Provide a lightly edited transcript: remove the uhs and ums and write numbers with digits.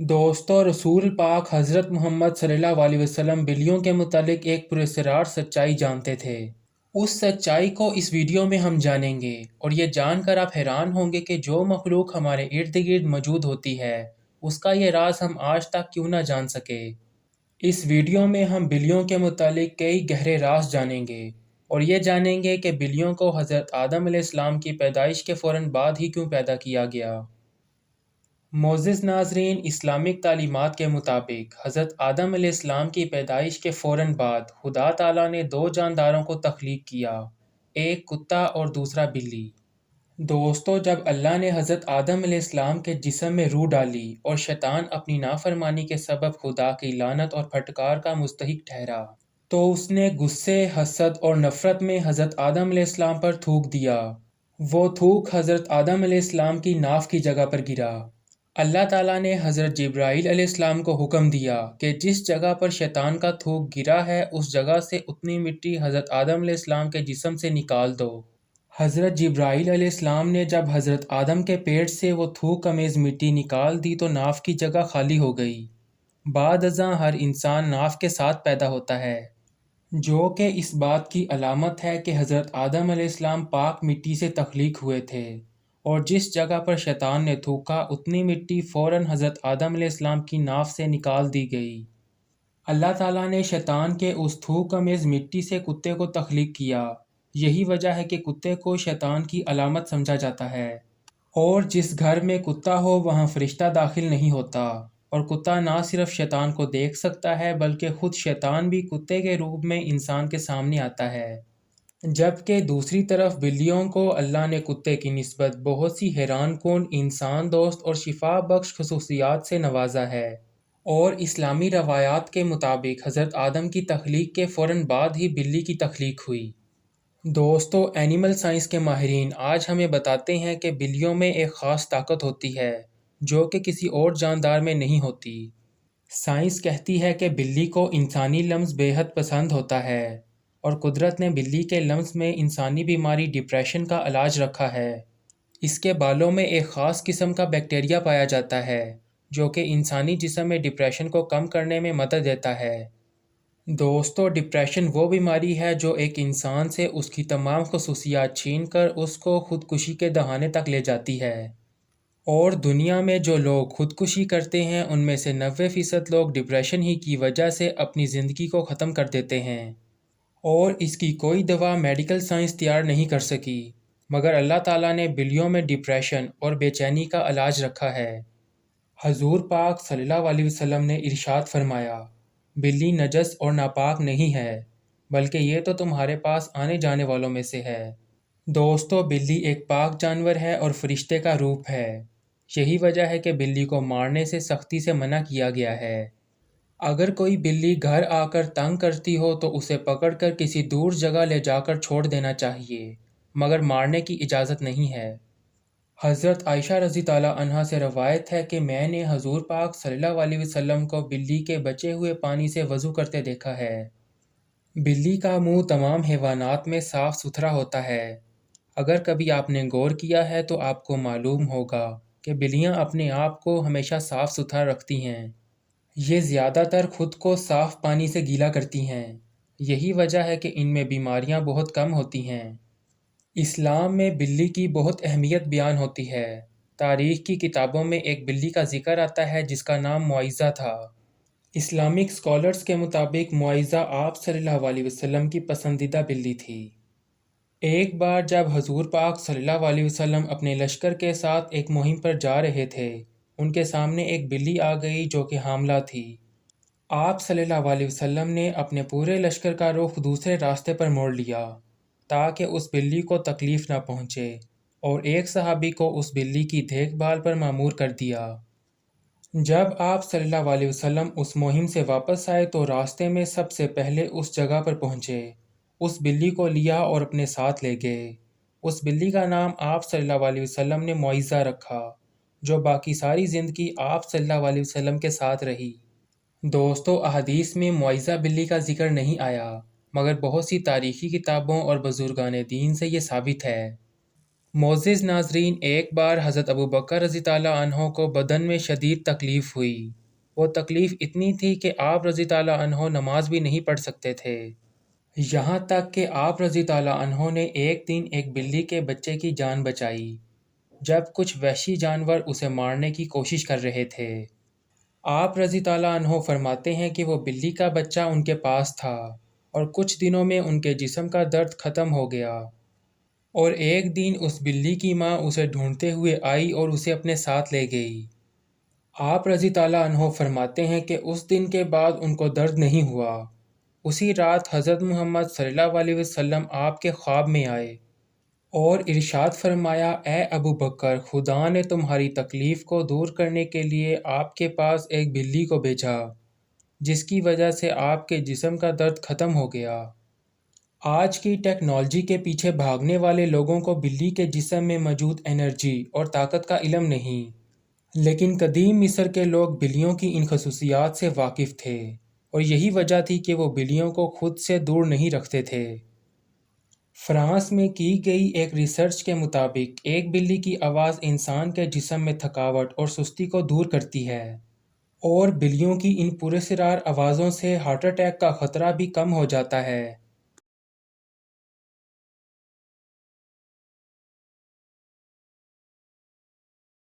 دوستو رسول پاک حضرت محمد صلی اللہ علیہ وسلم بلیوں کے متعلق ایک پراسرار سچائی جانتے تھے۔ اس سچائی کو اس ویڈیو میں ہم جانیں گے، اور یہ جان کر آپ حیران ہوں گے کہ جو مخلوق ہمارے ارد گرد موجود ہوتی ہے اس کا یہ راز ہم آج تک کیوں نہ جان سکے۔ اس ویڈیو میں ہم بلیوں کے متعلق کئی گہرے راز جانیں گے، اور یہ جانیں گے کہ بلیوں کو حضرت آدم علیہ السلام کی پیدائش کے فوراً بعد ہی کیوں پیدا کیا گیا۔ معزز ناظرین، اسلامک تعلیمات کے مطابق حضرت آدم علیہ السلام کی پیدائش کے فوراً بعد خدا تعالیٰ نے دو جانداروں کو تخلیق کیا، ایک کتا اور دوسرا بلی۔ دوستو، جب اللہ نے حضرت آدم علیہ السلام کے جسم میں روح ڈالی اور شیطان اپنی نافرمانی کے سبب خدا کی لعنت اور پھٹکار کا مستحق ٹھہرا، تو اس نے غصے، حسد اور نفرت میں حضرت آدم علیہ السلام پر تھوک دیا۔ وہ تھوک حضرت آدم علیہ السلام کی ناف کی جگہ پر گرا۔ اللہ تعالیٰ نے حضرت جبرائیل علیہ السلام کو حکم دیا کہ جس جگہ پر شیطان کا تھوک گرا ہے اس جگہ سے اتنی مٹی حضرت آدم علیہ السلام کے جسم سے نکال دو۔ حضرت جبرائیل علیہ السلام نے جب حضرت آدم کے پیٹ سے وہ تھوک امیز مٹی نکال دی تو ناف کی جگہ خالی ہو گئی۔ بعد ازاں ہر انسان ناف کے ساتھ پیدا ہوتا ہے، جو کہ اس بات کی علامت ہے کہ حضرت آدم علیہ السلام پاک مٹی سے تخلیق ہوئے تھے، اور جس جگہ پر شیطان نے تھوکا اتنی مٹی فوراً حضرت آدم علیہ السلام کی ناف سے نکال دی گئی۔ اللہ تعالیٰ نے شیطان کے اس تھوک امیز مٹی سے کتے کو تخلیق کیا۔ یہی وجہ ہے کہ کتے کو شیطان کی علامت سمجھا جاتا ہے، اور جس گھر میں کتا ہو وہاں فرشتہ داخل نہیں ہوتا، اور کتا نہ صرف شیطان کو دیکھ سکتا ہے بلکہ خود شیطان بھی کتے کے روپ میں انسان کے سامنے آتا ہے۔ جبکہ دوسری طرف بلیوں کو اللہ نے کتے کی نسبت بہت سی حیران کن، انسان دوست اور شفا بخش خصوصیات سے نوازا ہے، اور اسلامی روایات کے مطابق حضرت آدم کی تخلیق کے فوراً بعد ہی بلی کی تخلیق ہوئی۔ دوستو، اینیمل سائنس کے ماہرین آج ہمیں بتاتے ہیں کہ بلیوں میں ایک خاص طاقت ہوتی ہے جو کہ کسی اور جاندار میں نہیں ہوتی۔ سائنس کہتی ہے کہ بلی کو انسانی لمس بے حد پسند ہوتا ہے، اور قدرت نے بلی کے لمس میں انسانی بیماری ڈپریشن کا علاج رکھا ہے۔ اس کے بالوں میں ایک خاص قسم کا بیکٹیریا پایا جاتا ہے جو کہ انسانی جسم میں ڈپریشن کو کم کرنے میں مدد دیتا ہے۔ دوستو، ڈپریشن وہ بیماری ہے جو ایک انسان سے اس کی تمام خصوصیات چھین کر اس کو خودکشی کے دہانے تک لے جاتی ہے، اور دنیا میں جو لوگ خودکشی کرتے ہیں ان میں سے 90% لوگ ڈپریشن ہی کی وجہ سے اپنی زندگی کو ختم کر دیتے ہیں، اور اس کی کوئی دوا میڈیکل سائنس تیار نہیں کر سکی، مگر اللہ تعالیٰ نے بلیوں میں ڈپریشن اور بے چینی کا علاج رکھا ہے۔ حضور پاک صلی اللہ علیہ وسلم نے ارشاد فرمایا، بلی نجس اور ناپاک نہیں ہے، بلکہ یہ تو تمہارے پاس آنے جانے والوں میں سے ہے۔ دوستو، بلی ایک پاک جانور ہے اور فرشتے کا روپ ہے۔ یہی وجہ ہے کہ بلی کو مارنے سے سختی سے منع کیا گیا ہے۔ اگر کوئی بلی گھر آ کر تنگ کرتی ہو تو اسے پکڑ کر کسی دور جگہ لے جا کر چھوڑ دینا چاہیے، مگر مارنے کی اجازت نہیں ہے۔ حضرت عائشہ رضی اللہ عنہا سے روایت ہے کہ میں نے حضور پاک صلی اللہ علیہ وسلم کو بلی کے بچے ہوئے پانی سے وضو کرتے دیکھا ہے۔ بلی کا منہ تمام حیوانات میں صاف ستھرا ہوتا ہے۔ اگر کبھی آپ نے غور کیا ہے تو آپ کو معلوم ہوگا کہ بلیاں اپنے آپ کو ہمیشہ صاف ستھرا رکھتی ہیں۔ یہ زیادہ تر خود کو صاف پانی سے گیلا کرتی ہیں۔ یہی وجہ ہے کہ ان میں بیماریاں بہت کم ہوتی ہیں۔ اسلام میں بلی کی بہت اہمیت بیان ہوتی ہے۔ تاریخ کی کتابوں میں ایک بلی کا ذکر آتا ہے جس کا نام معیزہ تھا۔ اسلامک اسکالرز کے مطابق معیزہ آپ صلی اللہ علیہ وسلم کی پسندیدہ بلی تھی۔ ایک بار جب حضور پاک صلی اللہ علیہ وسلم اپنے لشکر کے ساتھ ایک مہم پر جا رہے تھے، ان کے سامنے ایک بلی آ گئی جو کہ حاملہ تھی۔ آپ صلی اللہ علیہ وسلم نے اپنے پورے لشکر کا رخ دوسرے راستے پر موڑ لیا تاکہ اس بلی کو تکلیف نہ پہنچے، اور ایک صحابی کو اس بلی کی دیکھ بھال پر مامور کر دیا۔ جب آپ صلی اللہ علیہ وسلم اس مہم سے واپس آئے تو راستے میں سب سے پہلے اس جگہ پر پہنچے، اس بلی کو لیا اور اپنے ساتھ لے گئے۔ اس بلی کا نام آپ صلی اللہ علیہ وسلم نے معیزہ رکھا، جو باقی ساری زندگی آپ صلی اللہ علیہ وسلم کے ساتھ رہی۔ دوستو، احادیث میں معیزہ بلی کا ذکر نہیں آیا، مگر بہت سی تاریخی کتابوں اور بزرگان دین سے یہ ثابت ہے۔ معزز ناظرین، ایک بار حضرت ابو بکر رضی تعالیٰ عنہ کو بدن میں شدید تکلیف ہوئی۔ وہ تکلیف اتنی تھی کہ آپ رضی تعالیٰ عنہ نماز بھی نہیں پڑھ سکتے تھے۔ یہاں تک کہ آپ رضی تعالیٰ عنہ نے ایک دن ایک بلی کے بچے کی جان بچائی جب کچھ وحشی جانور اسے مارنے کی کوشش کر رہے تھے۔ آپ رضی تعالیٰ عنہ فرماتے ہیں کہ وہ بلی کا بچہ ان کے پاس تھا اور کچھ دنوں میں ان کے جسم کا درد ختم ہو گیا، اور ایک دن اس بلی کی ماں اسے ڈھونڈتے ہوئے آئی اور اسے اپنے ساتھ لے گئی۔ آپ رضی تعالیٰ عنہ فرماتے ہیں کہ اس دن کے بعد ان کو درد نہیں ہوا۔ اسی رات حضرت محمد صلی اللہ علیہ وسلم آپ کے خواب میں آئے اور ارشاد فرمایا، اے ابو بکر، خدا نے تمہاری تکلیف کو دور کرنے کے لیے آپ کے پاس ایک بلی کو بھیجا جس کی وجہ سے آپ کے جسم کا درد ختم ہو گیا۔ آج کی ٹیکنالوجی کے پیچھے بھاگنے والے لوگوں کو بلی کے جسم میں موجود انرجی اور طاقت کا علم نہیں، لیکن قدیم مصر کے لوگ بلیوں کی ان خصوصیات سے واقف تھے، اور یہی وجہ تھی کہ وہ بلیوں کو خود سے دور نہیں رکھتے تھے۔ فرانس میں کی گئی ایک ریسرچ کے مطابق ایک بلی کی آواز انسان کے جسم میں تھکاوٹ اور سستی کو دور کرتی ہے، اور بلیوں کی ان پراسرار آوازوں سے ہارٹ اٹیک کا خطرہ بھی کم ہو جاتا ہے۔